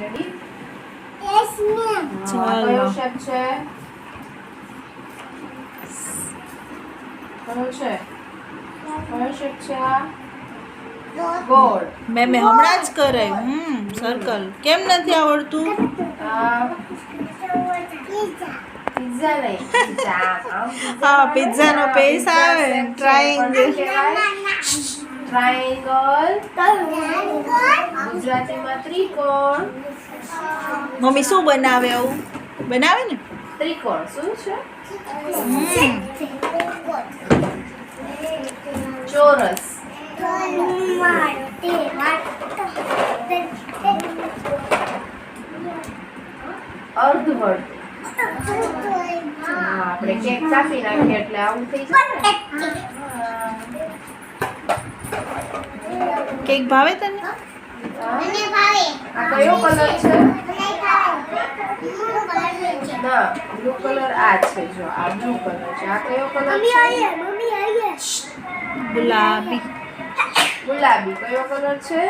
Ready? Yes ma'am. કયો ચાલો shape છે? કયો છે? કયો શેપ છે આ? ગોળ. મેં હમણાં જ કરાયું સર્કલ કેમ નથી આવડતું આ પિઝા. પિઝા નહીં. પિઝા. આમ પિઝા હા આવે પિઝા નો ને, પેસ પિઝા આવે shape છે. ટ્રાયેંગલ પણ કહેવાય ટ્રાયેંગલ. ગુજરાતીમાં ત્રિકોણ. મમ્મી શું બનાવે આવું બનાવે ને ત્રિકોણ શું છે? ચોરસ. અર્ધવર્તુળ. હા, આપણે કેક કાપી નાખીએ એટલે આવું થઈ જાય ને. કેક ભાવે તને હા. આ કયો કલર છે? ના, બ્લુ કલર આ છે. જો આ બ્લુ કલર છે. આ કયો કલર છે? ગુલાબી ગુલાબી. કયો કલર છે?